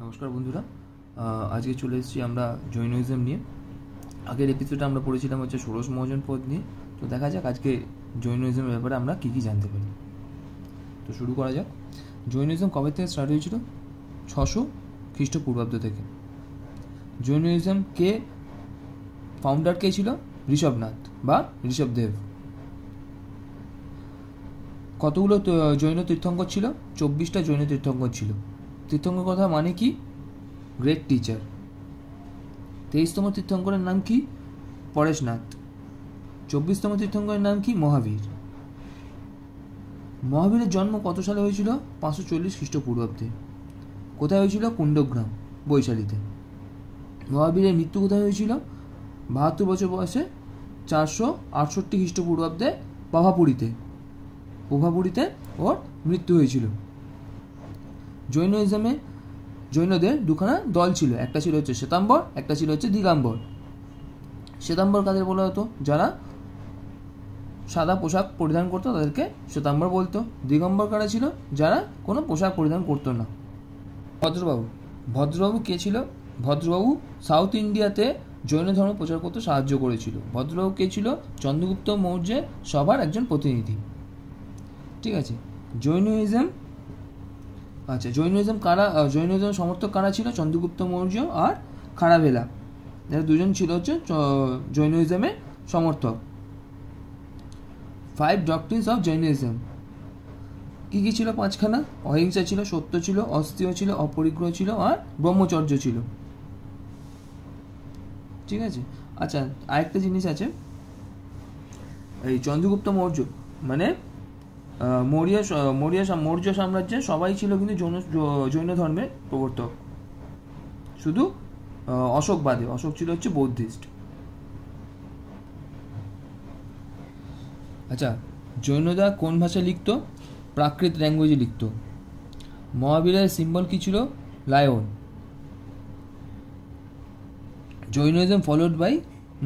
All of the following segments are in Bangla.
নমস্কার বন্ধুরা, আজকে চলে এসেছি আমরা জৈনিজম নিয়ে। আগের এপিসোডে আমরা পড়েছিলাম হচ্ছে ষোড়শ মহাজন পদ নিয়ে। তো দেখা যাক আজকে জৈনিজমের ব্যাপারে আমরা কী কী জানতে পারি। তো শুরু করা যাক। জৈনিজম কবে থেকে স্টার্ট হয়েছিল? 600 খ্রিস্টপূর্বাব্দ থেকে। জৈনিজম কে ফাউন্ডার কে ছিল? ঋষভনাথ বা ঋষভদেব। কতগুলো জৈন তীর্থঙ্কর ছিল? 24টা জৈন তীর্থঙ্কর ছিল। তীর্থঙ্কর কথা মানে কি? Great teacher. 23তম তীর্থঙ্করের নাম কি? পরেশনাথ। 24তম তীর্থঙ্করের নাম কি? মহাবীর। মহাবীরের জন্ম কত সালে হয়েছিল? 540 খ্রিস্টপূর্বাব্দে। কোথায় হয়েছিল? কুণ্ডগ্রাম, বৈশালীতে। মহাবীরের মৃত্যু কোথায় হয়েছিল? 72 বছর বয়সে 468 খ্রিস্টপূর্বাব্দে প্রভাপুরীতে ওর মৃত্যু হয়েছিল। জৈনদের দুখানা দল ছিল, একটা ছিল হচ্ছে শ্বেতাম্বর, একটা ছিল হচ্ছে দিগম্বর। শ্বেতাম্বর কাদের বলা হতো? যারা সাদা পোশাক পরিধান করতো তাদেরকে শ্বেতাম্বর বলতো। দিগম্বর কারা ছিল? যারা কোনো পোশাক পরিধান করতো না। ভদ্রবাবু কে ছিল? ভদ্রবাবু সাউথ ইন্ডিয়াতে জৈন ধর্ম প্রচার করতে সাহায্য করেছিল। ভদ্রবাবু কে ছিল? চন্দ্রগুপ্ত মৌর্যের সভার একজন প্রতিনিধি। ঠিক আছে। জৈনিজম সমর্থক কারা ছিল? চন্দ্রগুপ্ত মৌর্য আর খারাভেলা, এরা দুজন ছিল হচ্ছে জৈনিজমের সমর্থক। 5 ডক্ট্রিনস অফ জৈনিজম কি কি ছিল? 5খানা। অহিংসা ছিল, সত্য ছিল, অস্তেয় ছিল, অপরিগ্রহ ছিল আর ব্রহ্মচর্য ছিল। ঠিক আছে। আচ্ছা, আরেকটা জিনিস আছে, এই চন্দ্রগুপ্ত মৌর্য মানে মৌর্য সাম্রাজ্যে সবাই ছিল কিন্তু জৈন ধর্মের প্রবর্তক, শুধু অশোক বাদে। অশোক ছিল হচ্ছে বৌদ্ধিস্ট। আচ্ছা, জৈনরা কোন ভাষায় লিখত? প্রাকৃত ল্যাঙ্গুয়েজে লিখত। মহাবীরের সিম্বল কি ছিল? Lion. Jainism followed by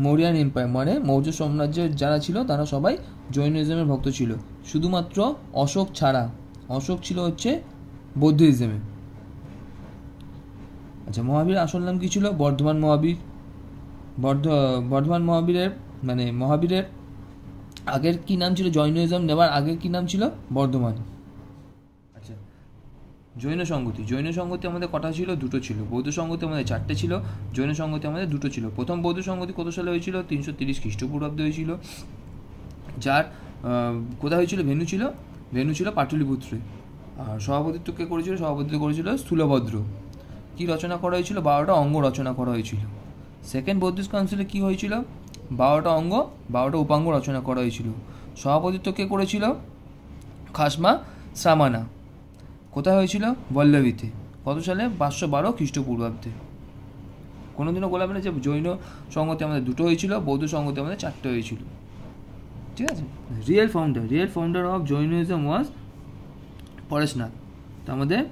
Mauryan empire, মানে মৌর্য সাম্রাজ্যের যারা ছিল তারা সবাই জৈনিজমের ভক্ত ছিল, শুধুমাত্র অশোক ছাড়া। অশোক ছিল হচ্ছে বৌদ্ধিজমে। আচ্ছা, মহাবীরের আসল নাম কি ছিল? বর্ধমান মহাবীর। বর্ধমান মহাবীরের আগের কি নাম ছিল? জৈনিজম নেবার আগের কি নাম ছিল? বর্ধমান। আচ্ছা, জৈন সংগতি আমাদের কটা ছিল? 2টো ছিল। বৌদ্ধ সংগতি আমাদের 4টে ছিল। জৈন সংগতি আমাদের 2টো ছিল। প্রথম বৌদ্ধ সংগতি কত সালে হয়েছিল? 330 খ্রিস্টপূর্বাব্দে হয়েছিল। যার কোথায় হয়েছিল? ভেন্যু ছিল পাটলিপুত্রে। আর সভাপতিত্ব কে করেছিল? সভাপতিত্ব করেছিল স্থূলভদ্র। কি রচনা করা হয়েছিল? 12টা অঙ্গ রচনা করা হয়েছিল। সেকেন্ড বৌদ্ধিস্ট কাউন্সিলে কি হয়েছিল? 12টা অঙ্গ, 12টা উপাঙ্গ রচনা করা হয়েছিল। সভাপতিত্ব কে করেছিল? খাসমা শ্রামানা। কোথায় হয়েছিল? বল্লভীতে। কত সালে? 512 খ্রিস্টপূর্বাব্দে। কোনোদিনও বলবে না যে জৈন সংগতি আমাদের 2টো হয়েছিল, বৌদ্ধ সংগতি আমাদের 4টে হয়েছিল। ঠিক আছে। রিয়েল ফাউন্ডার অফ জৈনিজম ওয়াজ পরেশনাথ। তো আমাদের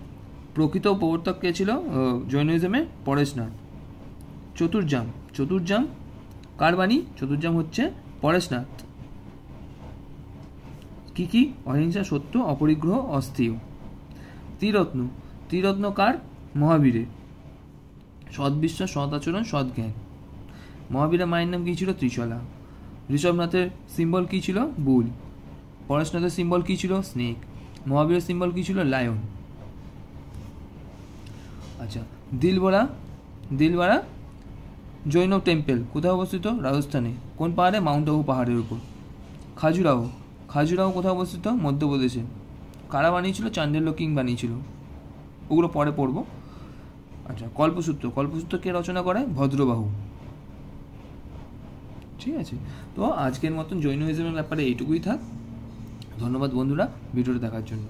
প্রকৃত প্রবর্তক কে ছিল জৈনিজমে? পরেশনাথ। চতুর্জাম কার বাণী? চতুর্জাম হচ্ছে পরেশনাথ। কি কি? অহিংসা, সত্য, অপরিগ্রহ, অস্থেয়। ত্রিরত্ন কার? মহাবীরের। সৎবিশ্বাস, সৎ আচরণ, সৎ জ্ঞান। মহাবীরের মায়ের নাম কি ছিল? ত্রিশলা। ঋষভনাথের সিম্বল কি ছিল? বুল। পরেশনাথের সিম্বল কি ছিল? স্নেক। মহাবীরের সিম্বল কি ছিল? লায়ন। আচ্ছা, দিলওয়ারা জৈন টেম্পল কোথায় অবস্থিত? রাজস্থানে। কোন পাহাড়ে? মাউন্ট আবু পাহাড়ের উপর। খাজুরাহো কোথায় অবস্থিত? মধ্যপ্রদেশে। কারা বানিয়েছিল? চান্দেল্য কিং বানিয়েছিল। ওগুলো পরে পড়বো। আচ্ছা, কল্পসূত্র কে রচনা করে? ভদ্রবাহু। ঠিক আছে। তো আজকের মতন জৈনিজমের ব্যাপারে এইটুকুই থাক। ধন্যবাদ বন্ধুরা ভিডিওটা দেখার জন্য।